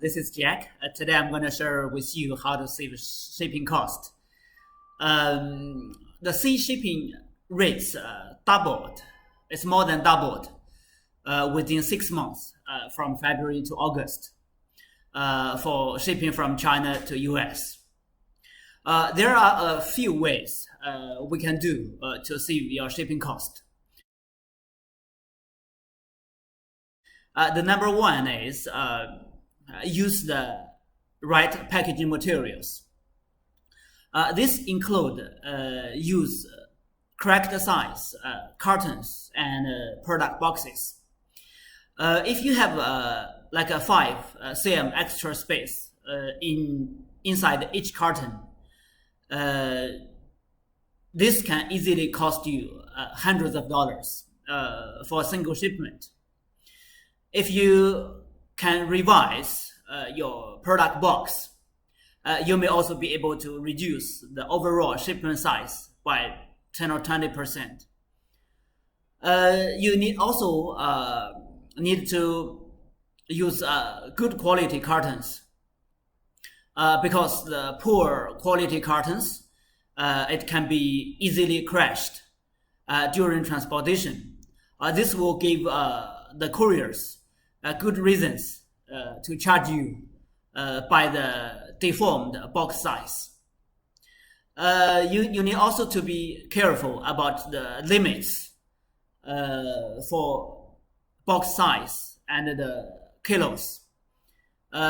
This is Jack. Today I'm going to share with you how to save shipping cost. The sea shipping rates doubled. It's more than doubled within 6 months from February to August for shipping from China to US. There are a few ways we can do to save your shipping cost. The number one is use the right packaging materials. This include use correct size cartons and product boxes. If you have like a 5 cm extra space inside each carton, this can easily cost you hundreds of dollars for a single shipment. If you can revise your product box, you may also be able to reduce the overall shipment size by 10 or 20%. You need to use good quality cartons because the poor quality cartons, it can be easily crashed during transportation. This will give the couriers good reasons to charge you by the deformed box size. You need also to be careful about the limits for box size and the kilos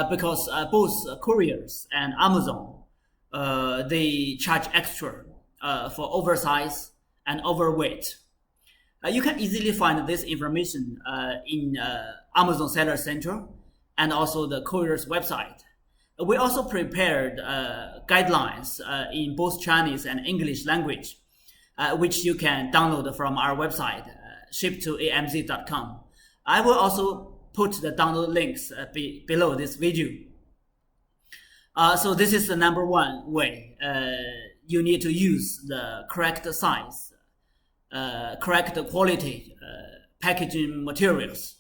because both couriers and Amazon they charge extra for oversize and overweight. You can easily find this information in Amazon Seller Center and also the courier's website. We also prepared guidelines in both Chinese and English language, which you can download from our website, ship2amz.com. I will also put the download links below this video. So this is the number one way. You need to use the correct size, correct quality packaging materials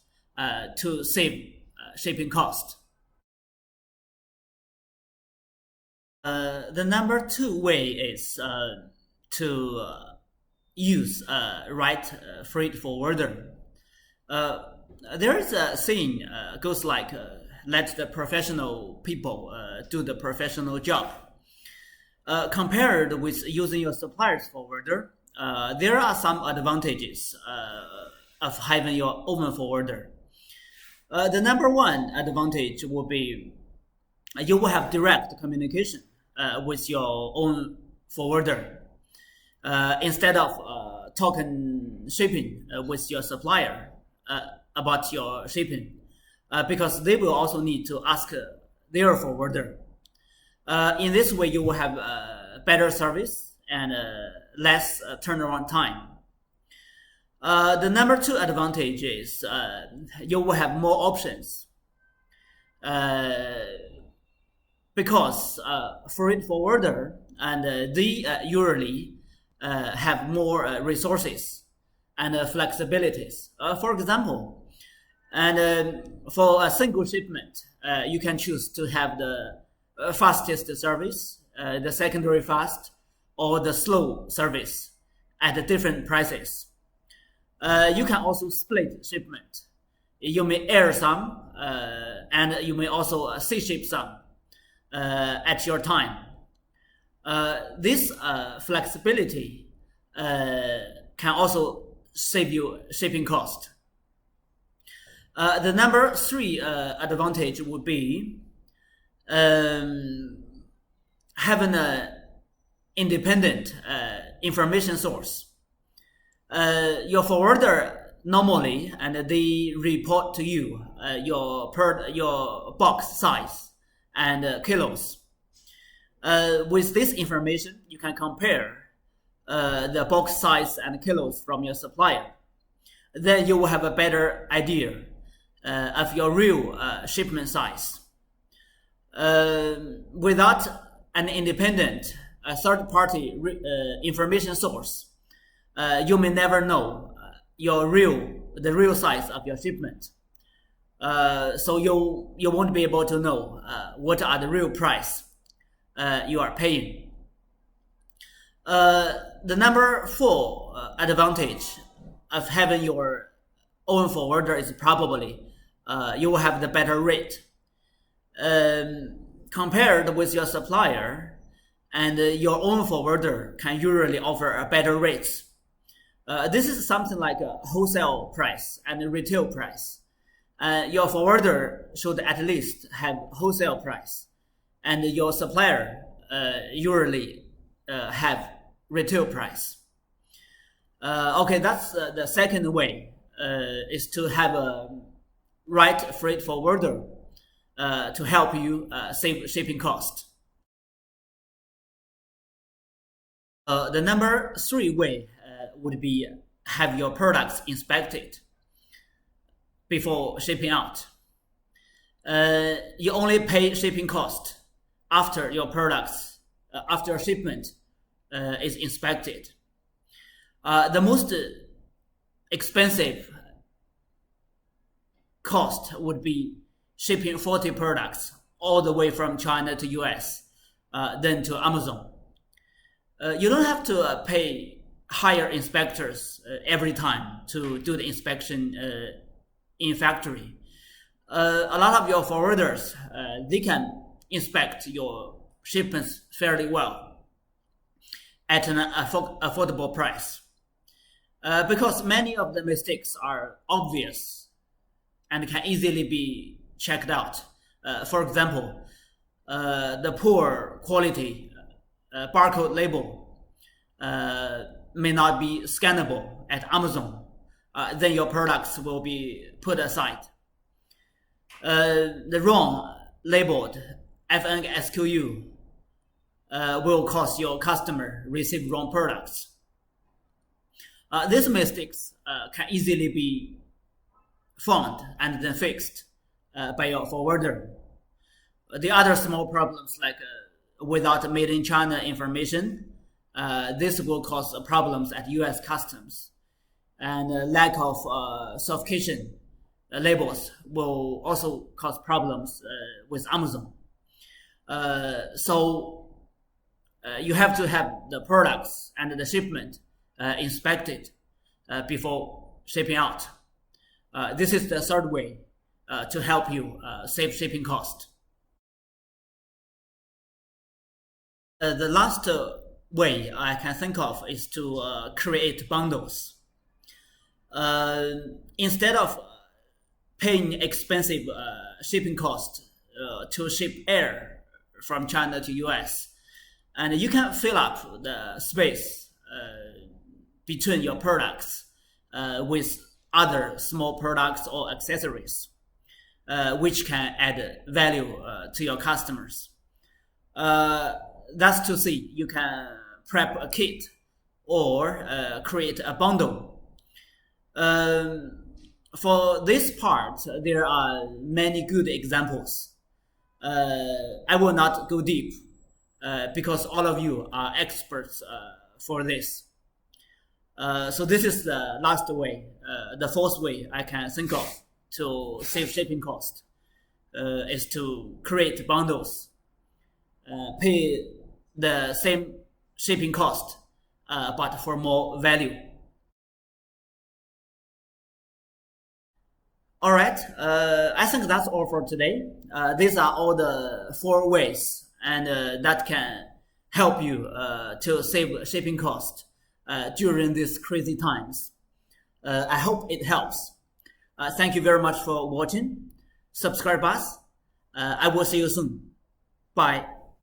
to save shipping cost. The number two way is to use right freight forwarder. There is a saying goes like let the professional people do the professional job. Compared with using your supplier's forwarder, there are some advantages of having your own forwarder. The number one advantage will be you will have direct communication with your own forwarder instead of talking shipping with your supplier about your shipping because they will also need to ask their forwarder. In this way, you will have better service and less turnaround time. The number two advantage is you will have more options because freight forwarder and they usually have more resources and flexibilities. For example, and for a single shipment, you can choose to have the fastest service, the secondary fast, or the slow service at different prices. You can also split shipment. You may air some, and you may also sea ship some at your time. This flexibility can also save you shipping cost. The number three advantage would be having an independent information source. Your forwarder normally and they report to you your box size and kilos. With this information, you can compare the box size and kilos from your supplier. Then you will have a better idea of your real shipment size. Without an independent third-party information source, you may never know the real size of your shipment. So you won't be able to know what are the real price you are paying. The number 4 advantage of having your own forwarder is probably you will have the better rate compared with your supplier, and your own forwarder can usually offer a better rates. This is something like a wholesale price and a retail price. Your forwarder should at least have wholesale price, and your supplier usually have retail price. Okay, that's the second way, is to have a right freight forwarder to help you save shipping cost. The number 3 way would be have your products inspected before shipping out. You only pay shipping cost after your products, after shipment is inspected. The most expensive cost would be shipping 40 products all the way from China to US, then to Amazon. You don't have to pay hire inspectors every time to do the inspection in factory. A lot of your forwarders, they can inspect your shipments fairly well at an affordable price. Because many of the mistakes are obvious and can easily be checked out. For example, the poor quality barcode label may not be scannable at Amazon. Then your products will be put aside. The wrong labeled FNSKU will cause your customer receive wrong products. These mistakes can easily be found and then fixed by your forwarder. The other small problems like without made in China information, this will cause problems at US customs, and lack of certification labels will also cause problems with Amazon. So you have to have the products and the shipment inspected before shipping out. This is the third way to help you save shipping cost. The last way I can think of is to create bundles. Instead of paying expensive shipping cost to ship air from China to US, and you can fill up the space between your products with other small products or accessories, which can add value to your customers. That's to see, you can prep a kit or create a bundle. For this part, there are many good examples. I will not go deep because all of you are experts for this. So this is the last way, the fourth way I can think of to save shipping cost, is to create bundles, pay the same shipping cost, but for more value. All right, I think that's all for today. These are all the 4 ways, and that can help you to save shipping cost during these crazy times. I hope it helps. Thank you very much for watching. Subscribe us. I will see you soon. Bye.